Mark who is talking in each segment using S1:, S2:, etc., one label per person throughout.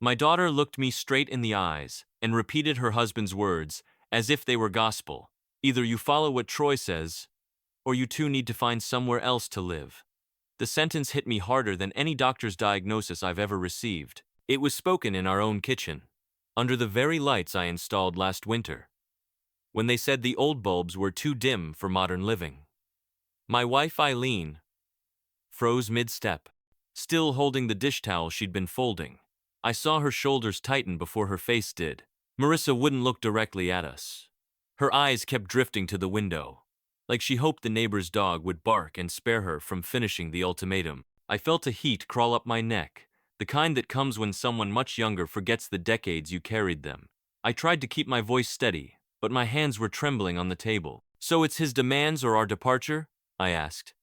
S1: My daughter looked me straight in the eyes and repeated her husband's words as if they were gospel. Either you follow what Troy says, or you two need to find somewhere else to live. The sentence hit me harder than any doctor's diagnosis I've ever received. It was spoken in our own kitchen, under the very lights I installed last winter, when they said the old bulbs were too dim for modern living. My wife Eileen froze mid-step, still holding the dish towel she'd been folding. I saw her shoulders tighten before her face did. Marissa wouldn't look directly at us. Her eyes kept drifting to the window, like she hoped the neighbor's dog would bark and spare her from finishing the ultimatum. I felt a heat crawl up my neck, the kind that comes when someone much younger forgets the decades you carried them. I tried to keep my voice steady, but my hands were trembling on the table. So it's his demands or our departure? I asked.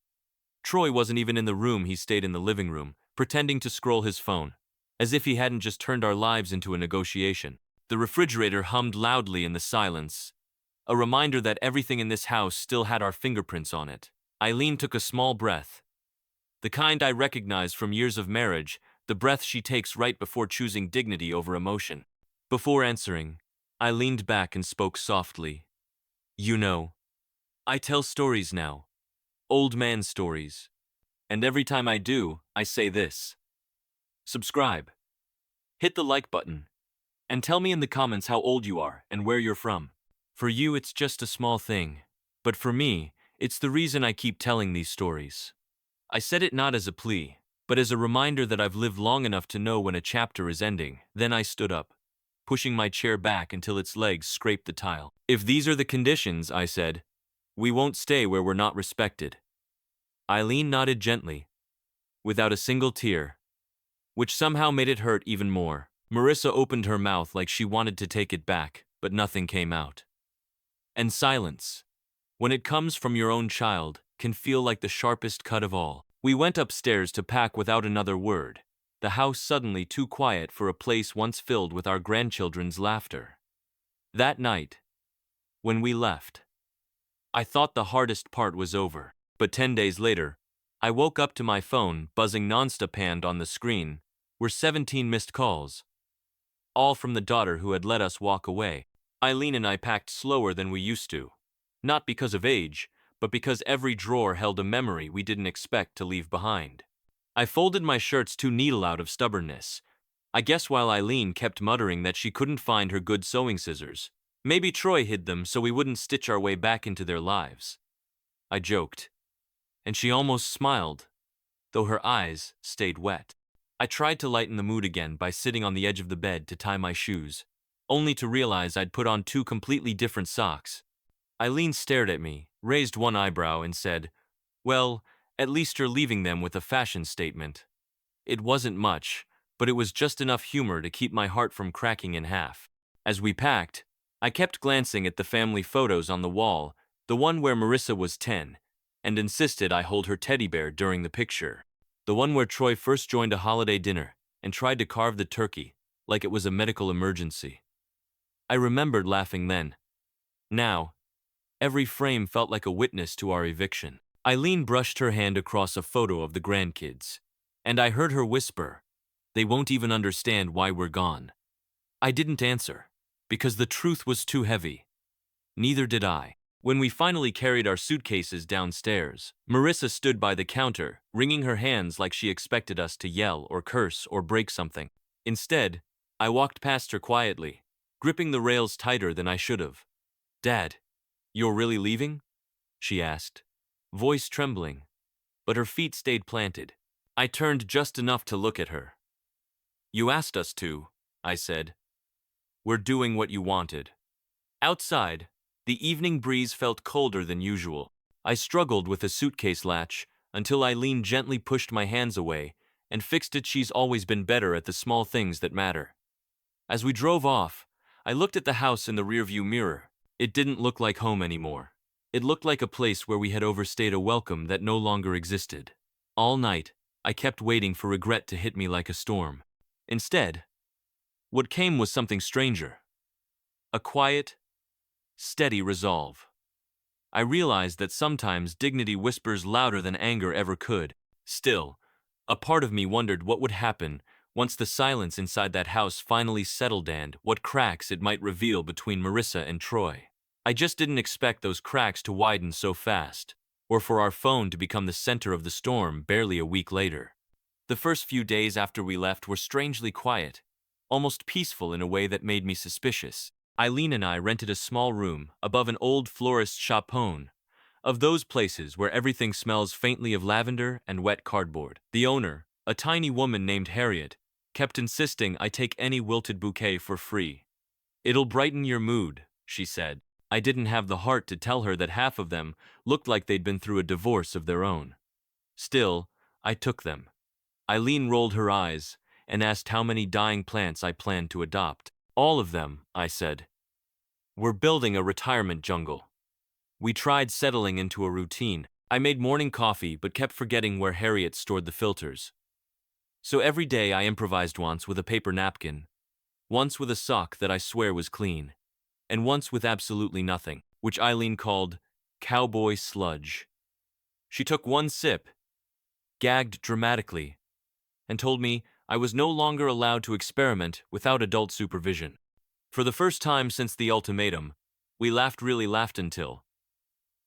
S1: Troy wasn't even in the room. He stayed in the living room, pretending to scroll his phone, as if he hadn't just turned our lives into a negotiation. The refrigerator hummed loudly in the silence, a reminder that everything in this house still had our fingerprints on it. Eileen took a small breath, the kind I recognized from years of marriage, the breath she takes right before choosing dignity over emotion. Before answering, I leaned back and spoke softly. You know, I tell stories now, old man stories, and every time I do, I say this. Subscribe, hit the like button, and tell me in the comments how old you are and where you're from. For you, it's just a small thing, but for me, it's the reason I keep telling these stories. I said it not as a plea, but as a reminder that I've lived long enough to know when a chapter is ending. Then I stood up, pushing my chair back until its legs scraped the tile. If these are the conditions, I said, we won't stay where we're not respected. Eileen nodded gently, without a single tear, which somehow made it hurt even more. Marissa opened her mouth like she wanted to take it back, but nothing came out. And silence, when it comes from your own child, can feel like the sharpest cut of all. We went upstairs to pack without another word, the house suddenly too quiet for a place once filled with our grandchildren's laughter. That night, when we left, I thought the hardest part was over. But 10 days later, I woke up to my phone buzzing nonstop, and on the screen were 17 missed calls, all from the daughter who had let us walk away. Eileen and I packed slower than we used to, not because of age, but because every drawer held a memory we didn't expect to leave behind. I folded my shirts too needle out of stubbornness, I guess, while Eileen kept muttering that she couldn't find her good sewing scissors. Maybe Troy hid them so we wouldn't stitch our way back into their lives. I joked, and she almost smiled, though her eyes stayed wet. I tried to lighten the mood again by sitting on the edge of the bed to tie my shoes, only to realize I'd put on 2 completely different socks. Eileen stared at me, raised one eyebrow, and said, well, at least you're leaving them with a fashion statement. It wasn't much, but it was just enough humor to keep my heart from cracking in half. As we packed, I kept glancing at the family photos on the wall, the one where Marissa was 10, and insisted I hold her teddy bear during the picture. The one where Troy first joined a holiday dinner and tried to carve the turkey like it was a medical emergency. I remembered laughing then. Now, every frame felt like a witness to our eviction. Eileen brushed her hand across a photo of the grandkids, and I heard her whisper, they won't even understand why we're gone. I didn't answer, because the truth was too heavy. Neither did I. When we finally carried our suitcases downstairs, Marissa stood by the counter, wringing her hands like she expected us to yell or curse or break something. Instead, I walked past her quietly, gripping the rails tighter than I should have. Dad, you're really leaving? She asked, voice trembling, but her feet stayed planted. I turned just enough to look at her. You asked us to, I said. We're doing what you wanted. Outside, the evening breeze felt colder than usual. I struggled with a suitcase latch until Eileen gently pushed my hands away and fixed it. She's always been better at the small things that matter. As we drove off, I looked at the house in the rearview mirror. It didn't look like home anymore. It looked like a place where we had overstayed a welcome that no longer existed. All night, I kept waiting for regret to hit me like a storm. Instead, what came was something stranger. A quiet, steady resolve. I realized that sometimes dignity whispers louder than anger ever could. Still, a part of me wondered what would happen Once the silence inside that house finally settled and what cracks it might reveal between Marissa and Troy. I just didn't expect those cracks to widen so fast, or for our phone to become the center of the storm barely a week later. The first few days after we left were strangely quiet, almost peaceful in a way that made me suspicious. Eileen and I rented a small room above an old florist's chapon, of those places where everything smells faintly of lavender and wet cardboard. The owner, a tiny woman named Harriet, kept insisting I take any wilted bouquet for free. "It'll brighten your mood," she said. I didn't have the heart to tell her that half of them looked like they'd been through a divorce of their own. Still, I took them. Eileen rolled her eyes and asked how many dying plants I planned to adopt. "All of them," I said. "We're building a retirement jungle." We tried settling into a routine. I made morning coffee but kept forgetting where Harriet stored the filters. So every day I improvised, once with a paper napkin, once with a sock that I swear was clean, and once with absolutely nothing, which Eileen called cowboy sludge. She took one sip, gagged dramatically, and told me I was no longer allowed to experiment without adult supervision. For the first time since the ultimatum, we really laughed until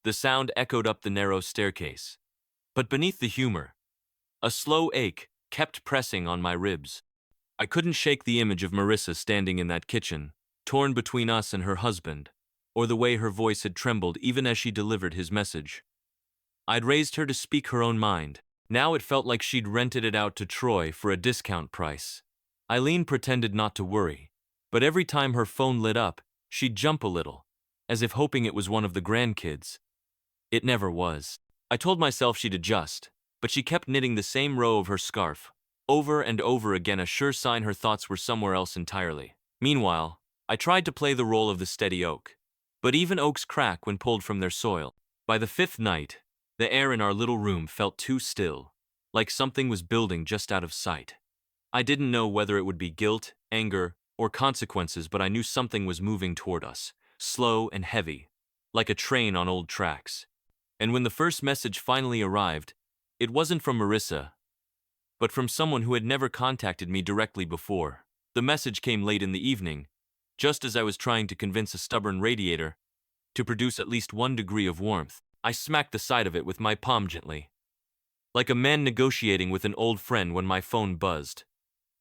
S1: the sound echoed up the narrow staircase. But beneath the humor, a slow ache kept pressing on my ribs. I couldn't shake the image of Marissa standing in that kitchen, torn between us and her husband, or the way her voice had trembled even as she delivered his message. I'd raised her to speak her own mind. Now it felt like she'd rented it out to Troy for a discount price. Eileen pretended not to worry, but every time her phone lit up, she'd jump a little, as if hoping it was one of the grandkids. It never was. I told myself she'd adjust, but she kept knitting the same row of her scarf, over and over again, a sure sign her thoughts were somewhere else entirely. Meanwhile, I tried to play the role of the steady oak, but even oaks crack when pulled from their soil. By the fifth night, the air in our little room felt too still, like something was building just out of sight. I didn't know whether it would be guilt, anger, or consequences, but I knew something was moving toward us, slow and heavy, like a train on old tracks. And when the first message finally arrived, it wasn't from Marissa, but from someone who had never contacted me directly before. The message came late in the evening, just as I was trying to convince a stubborn radiator to produce at least 1 degree of warmth. I smacked the side of it with my palm gently, like a man negotiating with an old friend when my phone buzzed.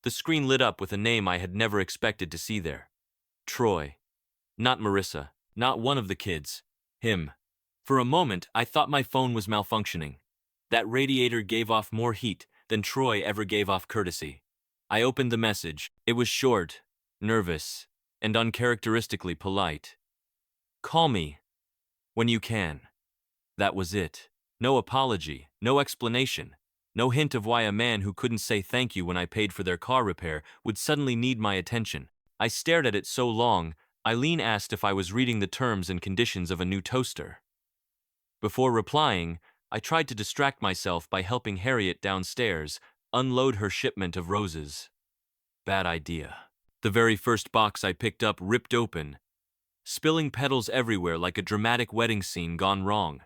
S1: The screen lit up with a name I had never expected to see there. Troy. Not Marissa, not one of the kids. Him. For a moment, I thought my phone was malfunctioning. That radiator gave off more heat than Troy ever gave off courtesy. I opened the message. It was short, nervous, and uncharacteristically polite. "Call me when you can." That was it. No apology, no explanation, no hint of why a man who couldn't say thank you when I paid for their car repair would suddenly need my attention. I stared at it so long, Eileen asked if I was reading the terms and conditions of a new toaster. Before replying, I tried to distract myself by helping Harriet downstairs unload her shipment of roses. Bad idea. The very first box I picked up ripped open, spilling petals everywhere like a dramatic wedding scene gone wrong.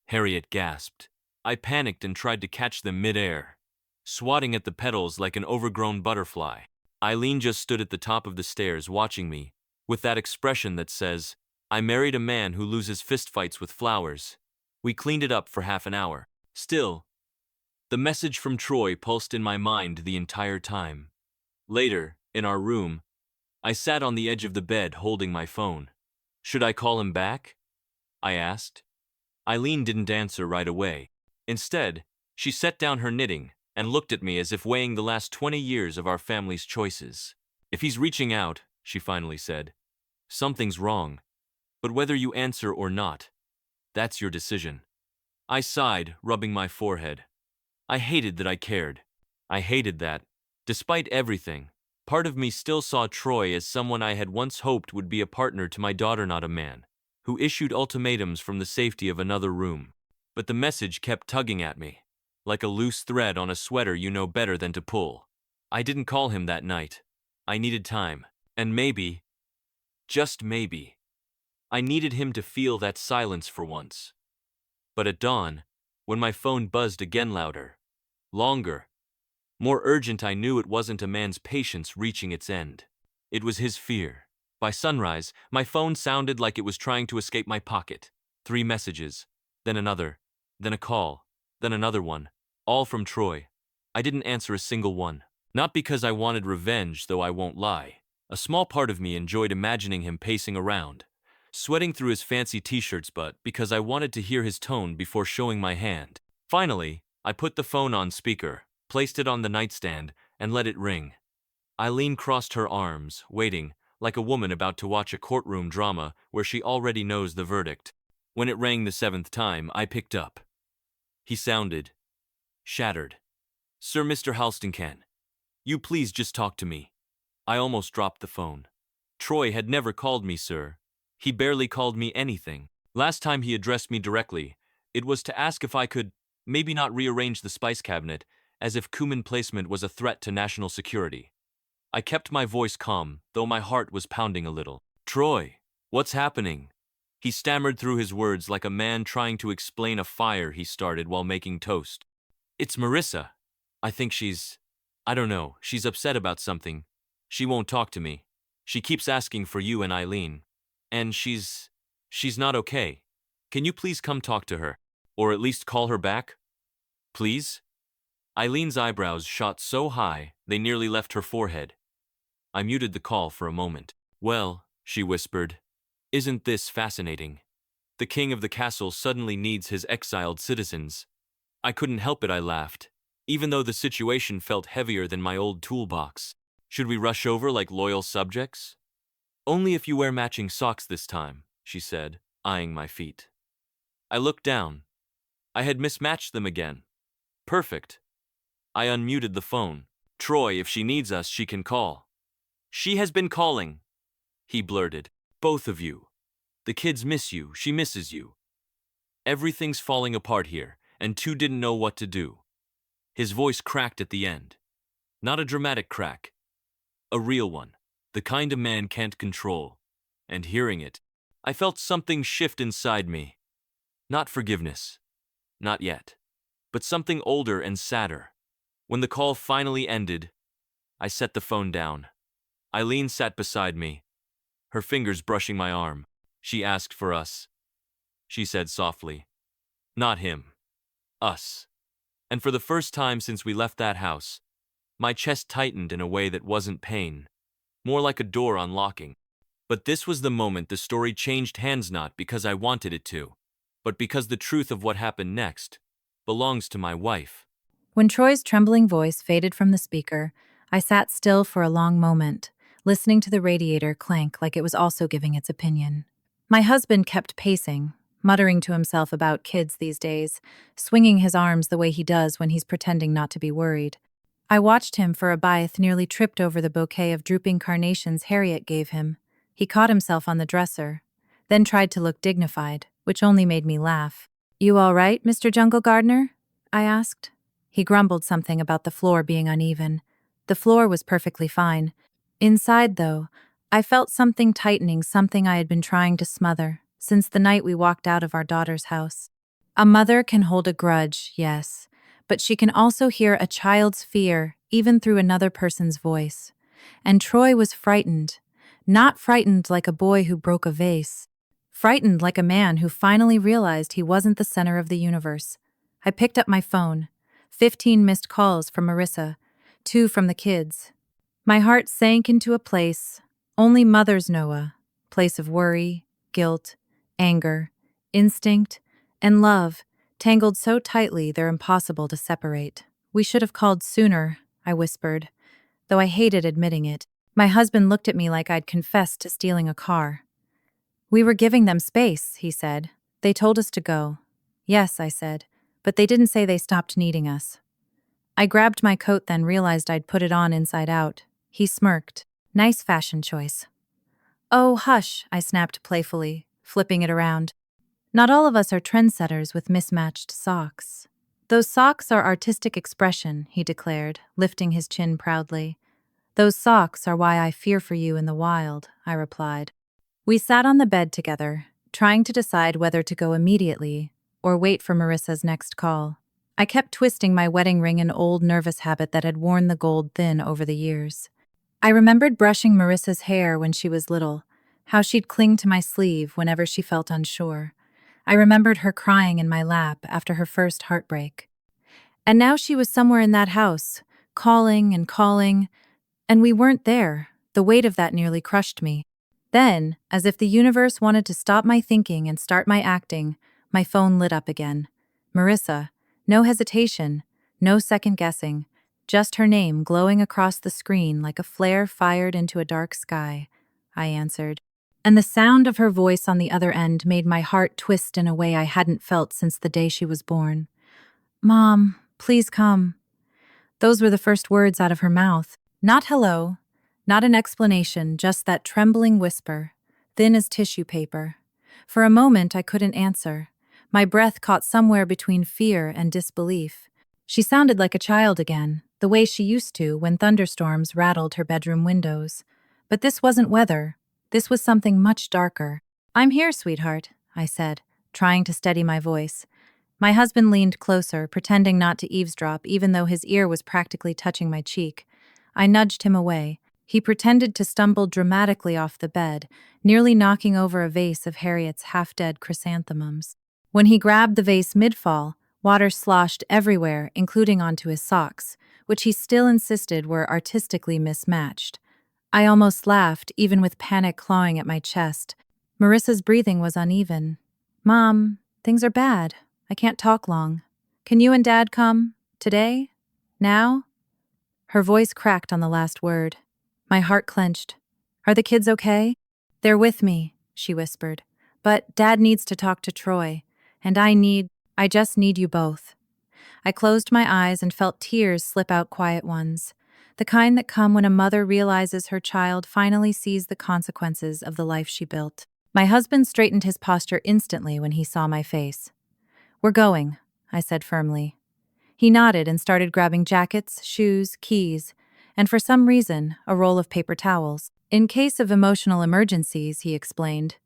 S1: Harriet gasped. I panicked and tried to catch them mid-air, swatting at the petals like an overgrown butterfly. Eileen just stood at the top of the stairs watching me, with that expression that says, "I married a man who loses fistfights with flowers." We cleaned it up for half an hour. Still, the message from Troy pulsed in my mind the entire time. Later, in our room, I sat on the edge of the bed holding my phone. "Should I call him back?" I asked. Eileen didn't answer right away. Instead, she set down her knitting and looked at me as if weighing the last 20 years of our family's choices. "If he's reaching out," she finally said, "something's wrong. But whether you answer or not, that's your decision." I sighed, rubbing my forehead. I hated that I cared. I hated that, despite everything, part of me still saw Troy as someone I had once hoped would be a partner to my daughter, not a man who issued ultimatums from the safety of another room. But the message kept tugging at me, like a loose thread on a sweater you know better than to pull. I didn't call him that night. I needed time, and maybe, just maybe, I needed him to feel that silence for once. But at dawn, when my phone buzzed again louder, longer, More urgent, I knew it wasn't a man's patience reaching its end. It was his fear. By sunrise, my phone sounded like it was trying to escape my pocket. 3 messages, then another, then a call, then another one, all from Troy. I didn't answer a single one. Not because I wanted revenge, though I won't lie. A small part of me enjoyed imagining him pacing around, sweating through his fancy t-shirts, but because I wanted to hear his tone before showing my hand. Finally, I put the phone on speaker, placed it on the nightstand, and let it ring. Eileen crossed her arms, waiting, like a woman about to watch a courtroom drama where she already knows the verdict. When it rang the 7th time, I picked up. He sounded shattered. "Sir, Mr. Halston, can you please just talk to me?" I almost dropped the phone. Troy had never called me sir. He barely called me anything. Last time he addressed me directly, it was to ask if I could maybe not rearrange the spice cabinet, as if cumin placement was a threat to national security. I kept my voice calm, though my heart was pounding a little. "Troy, what's happening?" He stammered through his words like a man trying to explain a fire he started while making toast. "It's Marissa. I think I don't know, she's upset about something. She won't talk to me. She keeps asking for you and Eileen. And she's not okay. Can you please come talk to her? Or at least call her back? Please?" Eileen's eyebrows shot so high, they nearly left her forehead. I muted the call for a moment. "Well," she whispered, "isn't this fascinating? The king of the castle suddenly needs his exiled citizens." I couldn't help it, I laughed, even though the situation felt heavier than my old toolbox. "Should we rush over like loyal subjects?" "Only if you wear matching socks this time," she said, eyeing my feet. I looked down. I had mismatched them again. Perfect. I unmuted the phone. "Troy, if she needs us, she can call." "She has been calling," he blurted. "Both of you. The kids miss you, she misses you. Everything's falling apart here, and two didn't know what to do." His voice cracked at the end. Not a dramatic crack. A real one. The kind a man can't control. And hearing it, I felt something shift inside me. Not forgiveness. Not yet. But something older and sadder. When the call finally ended, I set the phone down. Eileen sat beside me, her fingers brushing my arm. "She asked for us," she said softly. "Not him. Us." And for the first time since we left that house, my chest tightened in a way that wasn't pain, more like a door unlocking. But this was the moment the story changed hands, not because I wanted it to, but because the truth of what happened next belongs to my wife.
S2: When Troy's trembling voice faded from the speaker, I sat still for a long moment, listening to the radiator clank like it was also giving its opinion. My husband kept pacing, muttering to himself about kids these days, swinging his arms the way he does when he's pretending not to be worried. I watched him for a bite, nearly tripped over the bouquet of drooping carnations Harriet gave him. He caught himself on the dresser, then tried to look dignified, which only made me laugh. "You all right, Mr. Jungle Gardener?" I asked. He grumbled something about the floor being uneven. The floor was perfectly fine. Inside, though, I felt something tightening, something I had been trying to smother since the night we walked out of our daughter's house. A mother can hold a grudge, yes, but she can also hear a child's fear, even through another person's voice. And Troy was frightened. Not frightened like a boy who broke a vase. Frightened like a man who finally realized he wasn't the center of the universe. I picked up my phone. 15 missed calls from Marissa, 2 from the kids. My heart sank into a place only mothers know, a place of worry, guilt, anger, instinct, and love, tangled so tightly they're impossible to separate. "We should have called sooner," I whispered, though I hated admitting it. My husband looked at me like I'd confessed to stealing a car. "We were giving them space," he said. "They told us to go." "Yes," I said, "but they didn't say they stopped needing us." I grabbed my coat, then realized I'd put it on inside out. He smirked. "Nice fashion choice." "Oh, hush," I snapped playfully, flipping it around. "Not all of us are trendsetters with mismatched socks." "Those socks are artistic expression," he declared, lifting his chin proudly. "Those socks are why I fear for you in the wild," I replied. We sat on the bed together, trying to decide whether to go immediately or wait for Marissa's next call. I kept twisting my wedding ring, an old nervous habit that had worn the gold thin over the years. I remembered brushing Marissa's hair when she was little, how she'd cling to my sleeve whenever she felt unsure. I remembered her crying in my lap after her first heartbreak. And now she was somewhere in that house, calling and calling, and we weren't there. The weight of that nearly crushed me. Then, as if the universe wanted to stop my thinking and start my acting, my phone lit up again. Marissa. No hesitation, no second guessing, just her name glowing across the screen like a flare fired into a dark sky. I answered. And the sound of her voice on the other end made my heart twist in a way I hadn't felt since the day she was born. Mom, please come. Those were the first words out of her mouth. Not hello, not an explanation, just that trembling whisper, thin as tissue paper. For a moment, I couldn't answer. My breath caught somewhere between fear and disbelief. She sounded like a child again, the way she used to when thunderstorms rattled her bedroom windows. But this wasn't weather. This was something much darker. I'm here, sweetheart, I said, trying to steady my voice. My husband leaned closer, pretending not to eavesdrop, even though his ear was practically touching my cheek. I nudged him away. He pretended to stumble dramatically off the bed, nearly knocking over a vase of Harriet's half-dead chrysanthemums. When he grabbed the vase mid-fall, water sloshed everywhere, including onto his socks, which he still insisted were artistically mismatched. I almost laughed, even with panic clawing at my chest. Marissa's breathing was uneven. Mom, things are bad. I can't talk long. Can you and Dad come? Today? Now? Her voice cracked on the last word. My heart clenched. Are the kids okay? They're with me, she whispered. But Dad needs to talk to Troy. And I just need you both. I closed my eyes and felt tears slip out, quiet ones. The kind that come when a mother realizes her child finally sees the consequences of the life she built. My husband straightened his posture instantly when he saw my face. We're going, I said firmly. He nodded and started grabbing jackets, shoes, keys, and for some reason, a roll of paper towels. In case of emotional emergencies, he explained.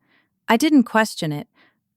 S2: I didn't question it.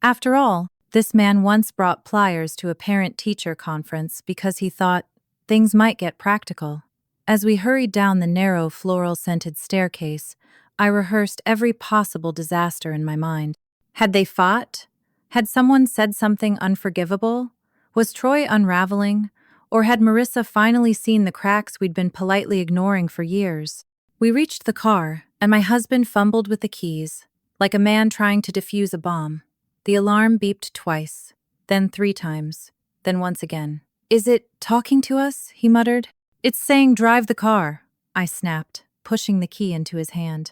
S2: After all, this man once brought pliers to a parent-teacher conference because he thought things might get practical. As we hurried down the narrow, floral-scented staircase, I rehearsed every possible disaster in my mind. Had they fought? Had someone said something unforgivable? Was Troy unraveling? Or had Marissa finally seen the cracks we'd been politely ignoring for years? We reached the car, and my husband fumbled with the keys, like a man trying to defuse a bomb. The alarm beeped twice, then 3 times, then once again. Is it talking to us? He muttered. It's saying drive the car, I snapped, pushing the key into his hand.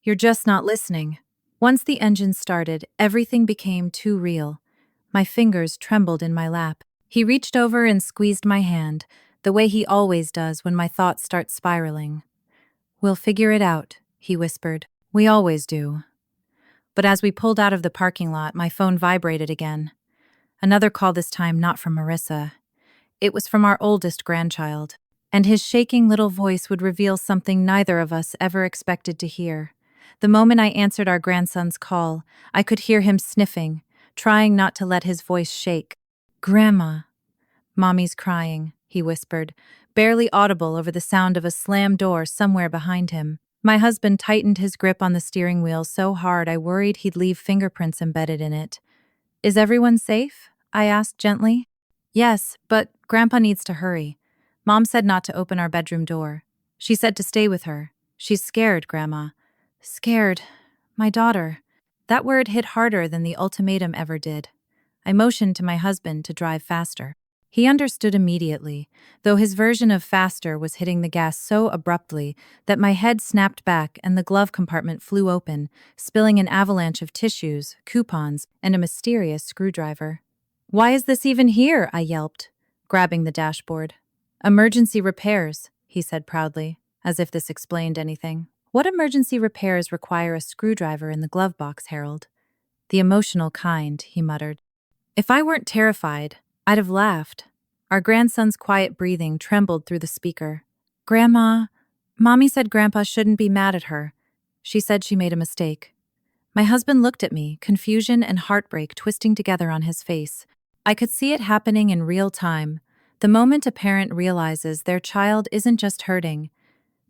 S2: You're just not listening. Once the engine started, everything became too real. My fingers trembled in my lap. He reached over and squeezed my hand, the way he always does when my thoughts start spiraling. We'll figure it out, he whispered. We always do. But as we pulled out of the parking lot, my phone vibrated again. Another call, this time not from Marissa. It was from our oldest grandchild, and his shaking little voice would reveal something neither of us ever expected to hear. The moment I answered our grandson's call, I could hear him sniffing, trying not to let his voice shake. Grandma. Mommy's crying, he whispered, barely audible over the sound of a slammed door somewhere behind him. My husband tightened his grip on the steering wheel so hard I worried he'd leave fingerprints embedded in it. Is everyone safe? I asked gently. Yes, but Grandpa needs to hurry. Mom said not to open our bedroom door. She said to stay with her. She's scared, Grandma. Scared. My daughter. That word hit harder than the ultimatum ever did. I motioned to my husband to drive faster. He understood immediately, though his version of faster was hitting the gas so abruptly that my head snapped back and the glove compartment flew open, spilling an avalanche of tissues, coupons, and a mysterious screwdriver. Why is this even here? I yelped, grabbing the dashboard. Emergency repairs, he said proudly, as if this explained anything. What emergency repairs require a screwdriver in the glove box, Harold? The emotional kind, he muttered. If I weren't terrified, I'd have laughed. Our grandson's quiet breathing trembled through the speaker. Grandma, Mommy said Grandpa shouldn't be mad at her. She said she made a mistake. My husband looked at me, confusion and heartbreak twisting together on his face. I could see it happening in real time. The moment a parent realizes their child isn't just hurting,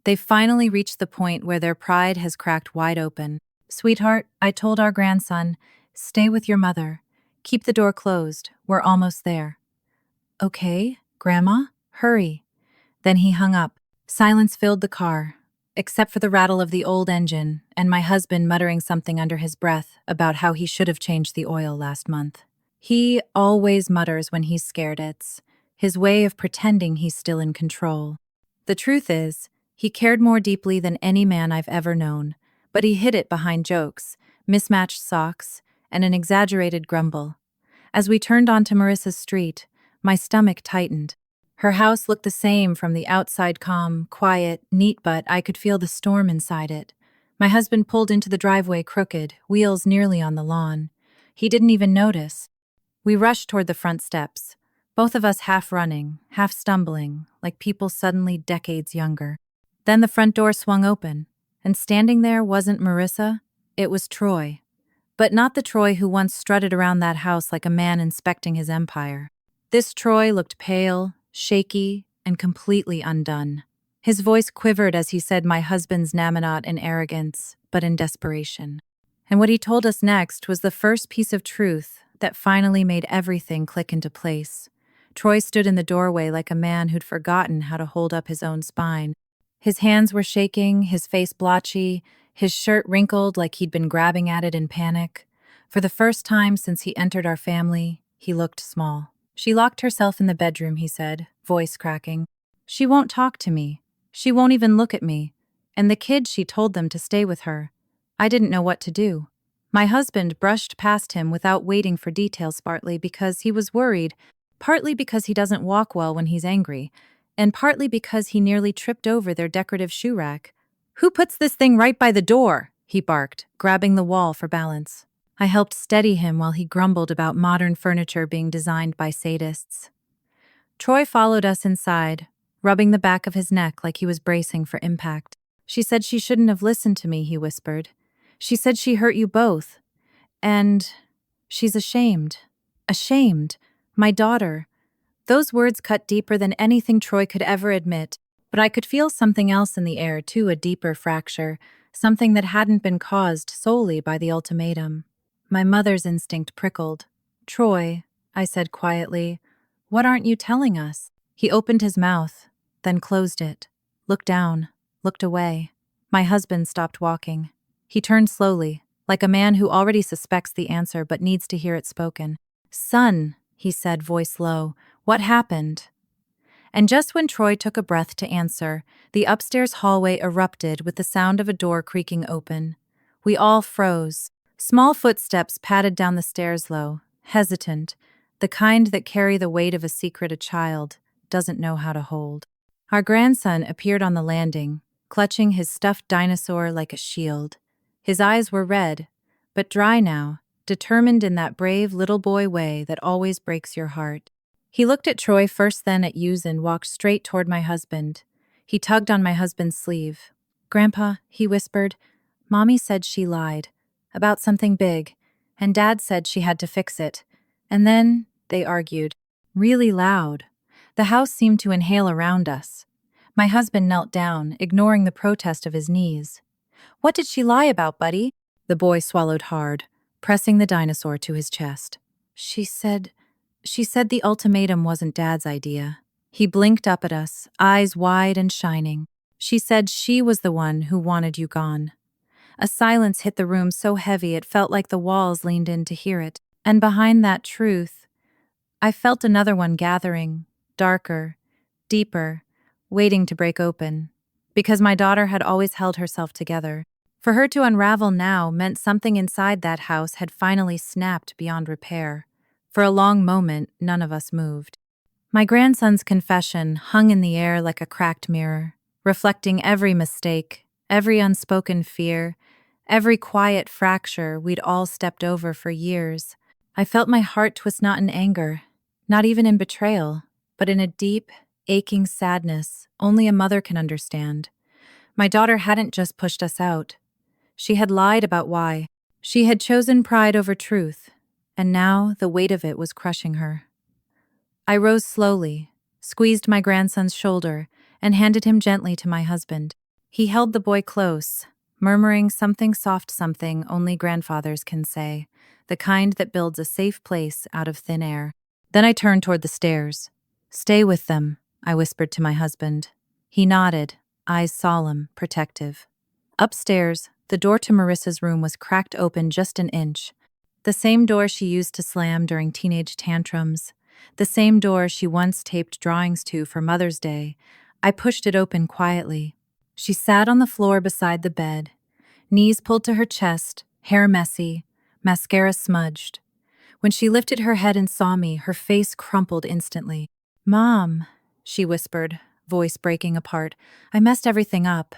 S2: they've finally reached the point where their pride has cracked wide open. Sweetheart, I told our grandson, stay with your mother. Keep the door closed. We're almost there. Okay, Grandma, hurry. Then he hung up. Silence filled the car, except for the rattle of the old engine and my husband muttering something under his breath about how he should have changed the oil last month. He always mutters when he's scared. It's his way of pretending he's still in control. The truth is, he cared more deeply than any man I've ever known, but he hid it behind jokes, mismatched socks, and an exaggerated grumble. As we turned onto Marissa's street, my stomach tightened. Her house looked the same from the outside, calm, quiet, neat, but I could feel the storm inside it. My husband pulled into the driveway crooked, wheels nearly on the lawn. He didn't even notice. We rushed toward the front steps, both of us half running, half stumbling, like people suddenly decades younger. Then the front door swung open, and standing there wasn't Marissa, it was Troy. But not the Troy who once strutted around that house like a man inspecting his empire. This Troy looked pale, shaky, and completely undone. His voice quivered as he said my husband's name not in arrogance, but in desperation. And what he told us next was the first piece of truth that finally made everything click into place. Troy stood in the doorway like a man who'd forgotten how to hold up his own spine. His hands were shaking, his face blotchy, his shirt wrinkled like he'd been grabbing at it in panic. For the first time since he entered our family, he looked small. She locked herself in the bedroom, he said, voice cracking. She won't talk to me. She won't even look at me. And the kids, she told them to stay with her. I didn't know what to do. My husband brushed past him without waiting for details, partly because he was worried, partly because he doesn't walk well when he's angry, and partly because he nearly tripped over their decorative shoe rack. Who puts this thing right by the door? He barked, grabbing the wall for balance. I helped steady him while he grumbled about modern furniture being designed by sadists. Troy followed us inside, rubbing the back of his neck like he was bracing for impact. She said she shouldn't have listened to me, he whispered. She said she hurt you both. And she's ashamed. Ashamed. My daughter. Those words cut deeper than anything Troy could ever admit, but I could feel something else in the air too, a deeper fracture, something that hadn't been caused solely by the ultimatum. My mother's instinct prickled. Troy, I said quietly, what aren't you telling us? He opened his mouth, then closed it, looked down, looked away. My husband stopped walking. He turned slowly, like a man who already suspects the answer but needs to hear it spoken. Son, he said, voice low, what happened? And just when Troy took a breath to answer, the upstairs hallway erupted with the sound of a door creaking open. We all froze. Small footsteps padded down the stairs low, hesitant, the kind that carry the weight of a secret a child doesn't know how to hold. Our grandson appeared on the landing, clutching his stuffed dinosaur like a shield. His eyes were red, but dry now, determined in that brave little boy way that always breaks your heart. He looked at Troy first, then at Yuz, and walked straight toward my husband. He tugged on my husband's sleeve. Grandpa, he whispered, Mommy said she lied. About something big, and Dad said she had to fix it. And then they argued, really loud. The house seemed to inhale around us. My husband knelt down, ignoring the protest of his knees. What did she lie about, buddy? The boy swallowed hard, pressing the dinosaur to his chest. She said the ultimatum wasn't Dad's idea. He blinked up at us, eyes wide and shining. She said she was the one who wanted you gone. A silence hit the room so heavy it felt like the walls leaned in to hear it. And behind that truth, I felt another one gathering, darker, deeper, waiting to break open. Because my daughter had always held herself together. For her to unravel now meant something inside that house had finally snapped beyond repair. For a long moment, none of us moved. My grandson's confession hung in the air like a cracked mirror, reflecting every mistake, every unspoken fear, every quiet fracture we'd all stepped over for years. I felt my heart twist, not in anger, not even in betrayal, but in a deep, aching sadness only a mother can understand. My daughter hadn't just pushed us out. She had lied about why. She had chosen pride over truth, and now the weight of it was crushing her. I rose slowly, squeezed my grandson's shoulder, and handed him gently to my husband. He held the boy close, murmuring something soft, something only grandfathers can say, the kind that builds a safe place out of thin air. Then I turned toward the stairs. "Stay with them," I whispered to my husband. He nodded, eyes solemn, protective. Upstairs, the door to Marissa's room was cracked open just an inch. The same door she used to slam during teenage tantrums. The same door she once taped drawings to for Mother's Day. I pushed it open quietly. She sat on the floor beside the bed, knees pulled to her chest, hair messy, mascara smudged. When she lifted her head and saw me, her face crumpled instantly. "Mom," she whispered, voice breaking apart, "I messed everything up."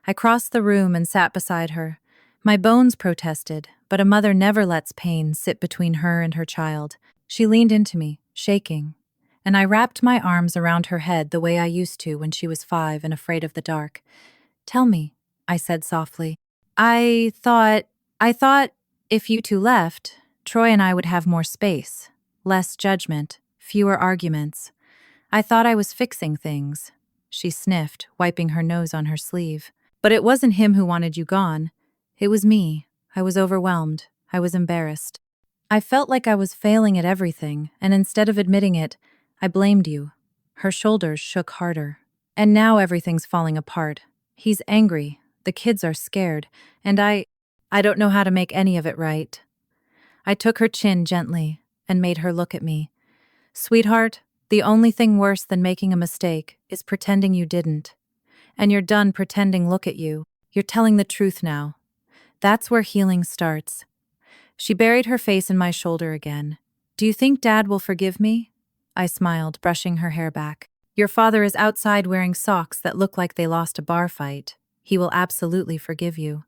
S2: I crossed the room and sat beside her. My bones protested, but a mother never lets pain sit between her and her child. She leaned into me, shaking, and I wrapped my arms around her head the way I used to when she was 5 and afraid of the dark. "Tell me," I said softly. I thought if you two left, Troy and I would have more space, less judgment, fewer arguments. I thought I was fixing things." She sniffed, wiping her nose on her sleeve. "But it wasn't him who wanted you gone. It was me. I was overwhelmed. I was embarrassed. I felt like I was failing at everything, and instead of admitting it, I blamed you." Her shoulders shook harder. "And now everything's falling apart. He's angry. The kids are scared. And I don't know how to make any of it right." I took her chin gently and made her look at me. "Sweetheart, the only thing worse than making a mistake is pretending you didn't. And you're done pretending. Look at you. You're telling the truth now. That's where healing starts." She buried her face in my shoulder again. "Do you think Dad will forgive me?" I smiled, brushing her hair back. "Your father is outside wearing socks that look like they lost a bar fight. He will absolutely forgive you."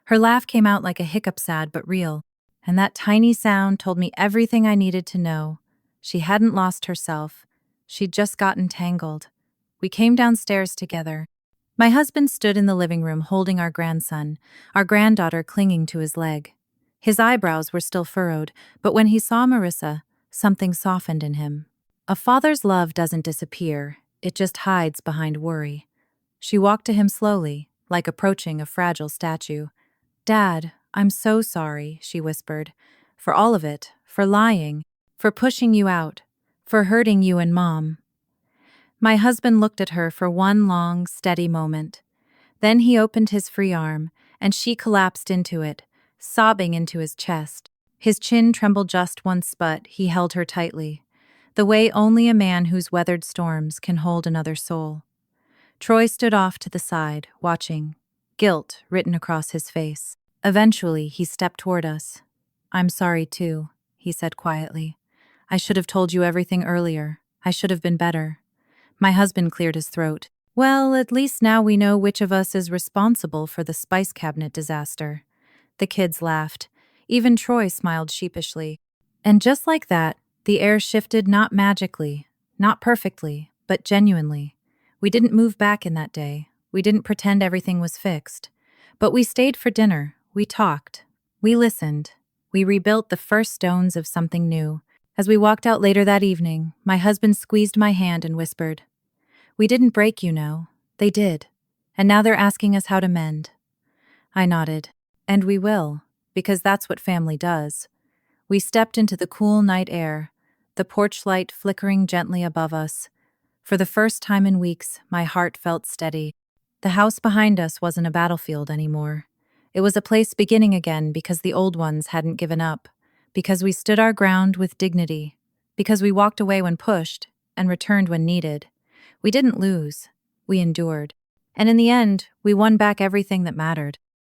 S2: Her laugh came out like a hiccup, sad but real, and that tiny sound told me everything I needed to know. She hadn't lost herself. She'd just gotten tangled. We came downstairs together. My husband stood in the living room holding our grandson, our granddaughter clinging to his leg. His eyebrows were still furrowed, but when he saw Marissa, something softened in him. A father's love doesn't disappear, it just hides behind worry. She walked to him slowly, like approaching a fragile statue. "Dad, I'm so sorry," she whispered. "For all of it, for lying, for pushing you out, for hurting you and Mom." My husband looked at her for one long, steady moment. Then he opened his free arm, and she collapsed into it, sobbing into his chest. His chin trembled just once, but he held her tightly, the way only a man who's weathered storms can hold another soul. Troy stood off to the side, watching, guilt written across his face. Eventually, he stepped toward us. "I'm sorry too," he said quietly. "I should have told you everything earlier. I should have been better." My husband cleared his throat. "Well, at least now we know which of us is responsible for the spice cabinet disaster." The kids laughed. Even Troy smiled sheepishly. And just like that, the air shifted, not magically, not perfectly, but genuinely. We didn't move back in that day. We didn't pretend everything was fixed. But we stayed for dinner. We talked. We listened. We rebuilt the first stones of something new. As we walked out later that evening, my husband squeezed my hand and whispered, "We didn't break, you know. They did. And now they're asking us how to mend." I nodded. "And we will, because that's what family does." We stepped into the cool night air, the porch light flickering gently above us. For the first time in weeks, my heart felt steady. The house behind us wasn't a battlefield anymore. It was a place beginning again because the old ones hadn't given up, because we stood our ground with dignity, because we walked away when pushed and returned when needed. We didn't lose. We endured. And in the end, we won back everything that mattered.